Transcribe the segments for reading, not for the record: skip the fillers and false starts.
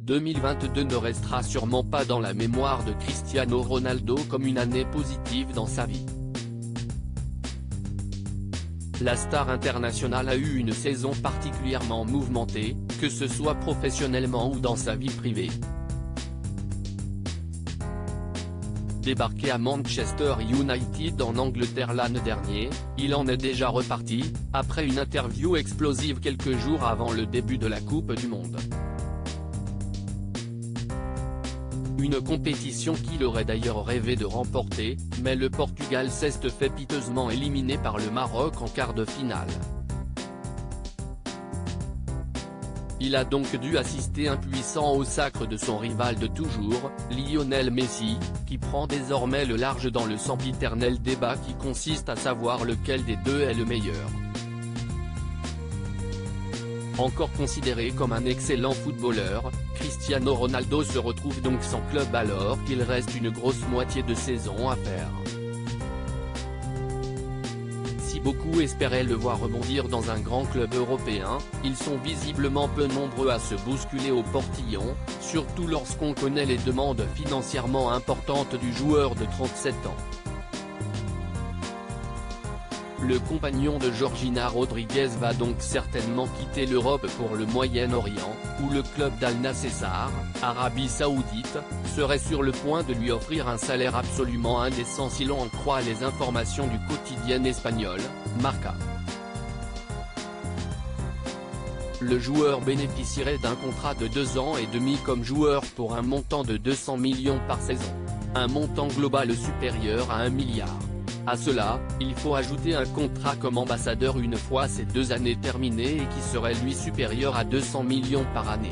2022 ne restera sûrement pas dans la mémoire de Cristiano Ronaldo comme une année positive dans sa vie. La star internationale a eu une saison particulièrement mouvementée, que ce soit professionnellement ou dans sa vie privée. Débarqué à Manchester United en Angleterre l'année dernière, il en est déjà reparti, après une interview explosive quelques jours avant le début de la Coupe du Monde. Une compétition qu'il aurait d'ailleurs rêvé de remporter, mais le Portugal s'est fait piteusement éliminé par le Maroc en quart de finale. Il a donc dû assister impuissant au sacre de son rival de toujours, Lionel Messi, qui prend désormais le large dans le sempiternel débat qui consiste à savoir lequel des deux est le meilleur. Encore considéré comme un excellent footballeur, Cristiano Ronaldo se retrouve donc sans club alors qu'il reste une grosse moitié de saison à faire. Si beaucoup espéraient le voir rebondir dans un grand club européen, ils sont visiblement peu nombreux à se bousculer au portillon, surtout lorsqu'on connaît les demandes financièrement importantes du joueur de 37 ans. Le compagnon de Georgina Rodriguez va donc certainement quitter l'Europe pour le Moyen-Orient, où le club d'Al Nassr, Arabie Saoudite, serait sur le point de lui offrir un salaire absolument indécent si l'on en croit les informations du quotidien espagnol, Marca. Le joueur bénéficierait d'un contrat de 2 ans et demi comme joueur pour un montant de 200 millions par saison. Un montant global supérieur à 1 milliard. À cela, il faut ajouter un contrat comme ambassadeur une fois ces 2 années terminées et qui serait lui supérieur à 200 millions par année.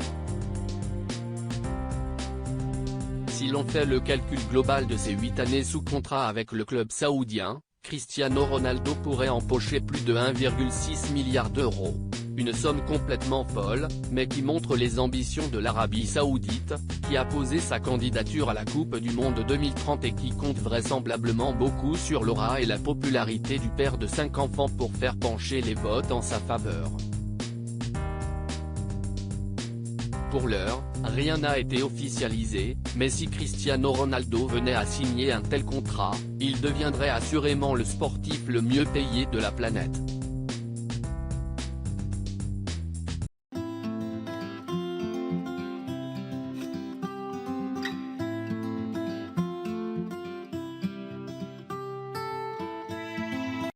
Si l'on fait le calcul global de ces 8 années sous contrat avec le club saoudien, Cristiano Ronaldo pourrait empocher plus de 1,6 milliard d'euros. Une somme complètement folle, mais qui montre les ambitions de l'Arabie Saoudite, qui a posé sa candidature à la Coupe du Monde 2030 et qui compte vraisemblablement beaucoup sur l'aura et la popularité du père de 5 enfants pour faire pencher les votes en sa faveur. Pour l'heure, rien n'a été officialisé, mais si Cristiano Ronaldo venait à signer un tel contrat, il deviendrait assurément le sportif le mieux payé de la planète.